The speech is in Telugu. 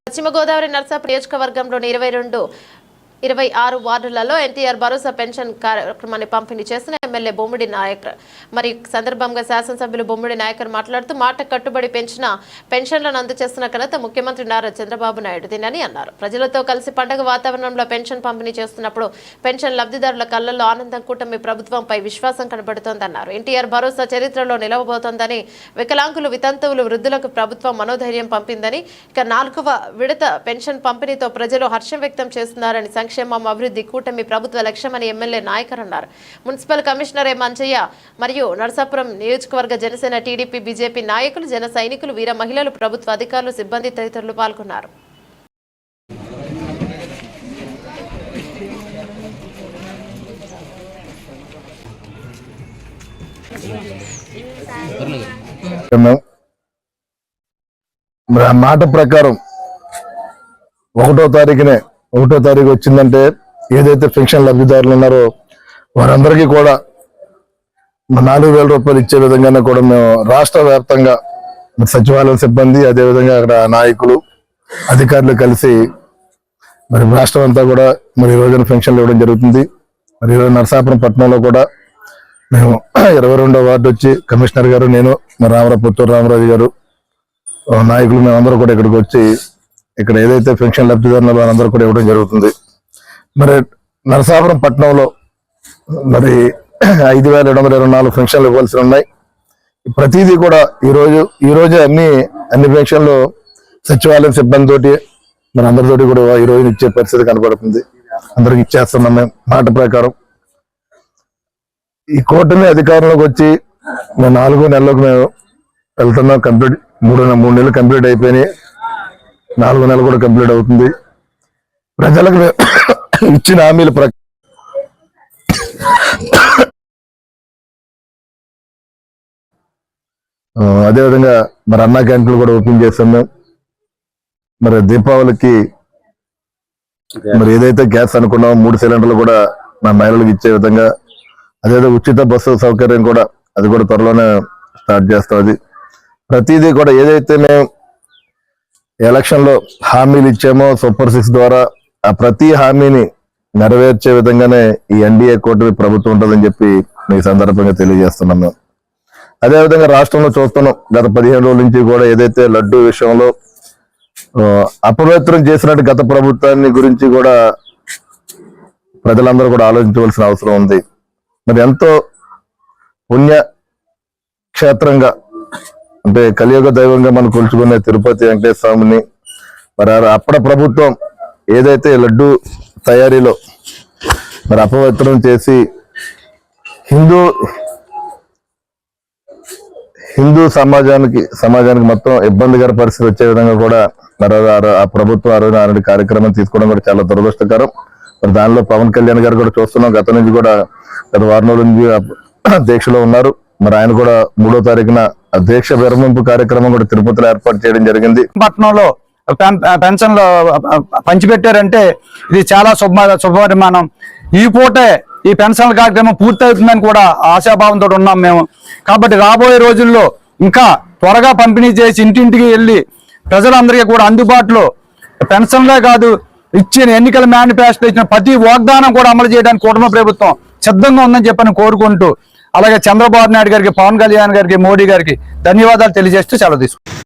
పశ్చిమ గోదావరి నర్సాపురం నియోజకవర్గంలోని 26 వార్డులలో ఎన్టీఆర్ భరోసా పెన్షన్ కార్యక్రమాన్ని పంపిణీ చేసిన ఎమ్మెల్యే బొమ్మిడి నాయకర్ మరి సందర్భంగా శాసనసభ్యులు బొమ్మిడి నాయకర్ మాట్లాడుతూ మాట కట్టుబడి పెంచిన పెన్షన్లను అందజేస్తున్న ఘనత ముఖ్యమంత్రి నారా చంద్రబాబు నాయుడుదేనని అన్నారు. ప్రజలతో కలిసి పండుగ వాతావరణంలో పెన్షన్ పంపిణీ చేస్తున్నప్పుడు పెన్షన్ లబ్ధిదారుల కళ్లలో ఆనందం కూటమి ప్రభుత్వంపై విశ్వాసం కనబడుతోందన్నారు. ఎన్టీఆర్ భరోసా చరిత్రలో నిలవబోతోందని, వికలాంగులు, వితంతువులు, వృద్ధులకు ప్రభుత్వం మనోధైర్యం పంపిందని, ఇక 4వ విడత పెన్షన్ పంపిణీతో ప్రజలు హర్షం వ్యక్తం చేస్తున్నారని, సంక్షేమం అభివృద్ధి కూటమి ప్రభుత్వ లక్ష్యమని ఎమ్మెల్యే నాయకర్ అన్నారు. మున్సిపల్ కమిషనర్ మంచయ్య మరియు నర్సాపురం నియోజకవర్గ జనసేన, టీడీపీ, బీజేపీ నాయకులు, జన సైనికులు, వీర మహిళలు, ప్రభుత్వ అధికారులు, సిబ్బంది తదితరులు పాల్గొన్నారు. మాట ప్రకారం 1వ తారీఖు వచ్చిందంటే ఏదైతే పెన్షన్ లబ్ధిదారులు ఉన్నారో వారందరికీ కూడా 4,000 రూపాయలు ఇచ్చే విధంగానే కూడా మేము రాష్ట్ర వ్యాప్తంగా సచివాలయ సిబ్బంది, అదేవిధంగా అక్కడ నాయకులు, అధికారులు కలిసి మరి రాష్ట్రం అంతా కూడా మరి ఈ రోజున పెన్షన్లు ఇవ్వడం జరుగుతుంది. మరి ఈరోజు నరసాపురం పట్టణంలో కూడా మేము 22వ వార్డు వచ్చి కమిషనర్ గారు, నేను, పుత్తూరు రామరాజు గారు, నాయకులు మేమందరూ కూడా ఇక్కడికి వచ్చి ఇక్కడ ఏదైతే పెన్షన్ లబ్ధిదారులు వారందరూ కూడా ఇవ్వడం జరుగుతుంది. మరి నరసాపురం పట్టణంలో మరి 5,724 పెన్షన్లు ఇవ్వాల్సి ఉన్నాయి. ప్రతిదీ కూడా ఈ రోజే అన్ని పెన్షన్లు సచివాలయం సిబ్బంది తోటి మరి అందరితోటి కూడా ఈ రోజు ఇచ్చే పరిస్థితి కనబడుతుంది. అందరికి ఇచ్చేస్తున్నాం మేము మాట ప్రకారం. ఈ కూటమి అధికారంలోకి వచ్చి 4 నెలలకు మేము వెళ్తున్నాం. కంప్లీట్ 3 నెలలు కంప్లీట్ అయిపోయినాయి. 4వ నెల కూడా కంప్లీట్ అవుతుంది. ప్రజలకు ఇచ్చిన హామీల అదేవిధంగా మరి అన్నా క్యాంటీన్లు కూడా ఓపెన్ చేస్తాం మేము. మరి దీపావళికి మరి ఏదైతే గ్యాస్ అనుకున్నామో 3 సిలిండర్లు కూడా మా మహిళలకు ఇచ్చే విధంగా, అదేవిధంగా ఉచిత బస్సు సౌకర్యం కూడా అది కూడా త్వరలోనే స్టార్ట్ చేస్తాం. అది ప్రతిదీ కూడా ఏదైతే మేము ఎలక్షన్ లో హామీలు ఇచ్చామో సూపర్ 6 ద్వారా ఆ ప్రతి హామీని నెరవేర్చే విధంగానే ఈ ఎన్డీఏ కూటమి ప్రభుత్వం ఉంటుందని చెప్పి ఈ సందర్భంగా తెలియజేస్తున్నాం మేము. అదేవిధంగా రాష్ట్రంలో చూస్తున్నాం, గత 15 రోజుల నుంచి కూడా ఏదైతే లడ్డూ విషయంలో అపవిత్రం చేసినట్టు గత ప్రభుత్వాన్ని గురించి కూడా ప్రజలందరూ కూడా ఆలోచించవలసిన అవసరం ఉంది. మరి ఎంతో పుణ్య క్షేత్రంగా అంటే కలియుగ దైవంగా మనం కొలుచుకునే తిరుపతి వెంకటేశ్వర స్వామిని మరి అప్పటి ప్రభుత్వం ఏదైతే లడ్డు తయారీలో మరి అపవిత్రం చేసి హిందూ సమాజానికి మొత్తం ఇబ్బందికర పరిస్థితి వచ్చే విధంగా కూడా మరి ఆ ప్రభుత్వం ఆరోగ్య కార్యక్రమం తీసుకోవడం కూడా చాలా దురదృష్టకరం. మరి దానిలో పవన్ కళ్యాణ్ గారు కూడా చూస్తున్నాం, గత నుంచి కూడా గత వారం రోజుల నుంచి దీక్షలో ఉన్నారు. మరి ఆయన కూడా 3వ తారీఖున దీక్ష విరమింపు కార్యక్రమం కూడా తిరుపతిలో ఏర్పాటు చేయడం జరిగింది. పట్టణంలో పెన్షన్లు పంచిపెట్టారంటే ఇది చాలా శుభపరిమాణం. ఈ పూటే ఈ పెన్షన్ల కార్యక్రమం పూర్తవుతుందని కూడా ఆశాభావంతో ఉన్నాం మేము. కాబట్టి రాబోయే రోజుల్లో ఇంకా త్వరగా పంపిణీ చేసి ఇంటింటికి వెళ్ళి ప్రజలందరికీ కూడా అందుబాటులో పెన్షన్లే కాదు, ఇచ్చిన ఎన్నికల మేనిఫెస్టో ఇచ్చిన ప్రతి వాగ్దానం కూడా అమలు చేయడానికి కూటమి ప్రభుత్వం సిద్ధంగా ఉందని చెప్పని కోరుకుంటూ, అలాగే చంద్రబాబు నాయుడు గారికి, పవన్ కళ్యాణ్ గారికి, మోడీ గారికి ధన్యవాదాలు తెలియజేస్తూ సెలవు తీసుకుంటాం.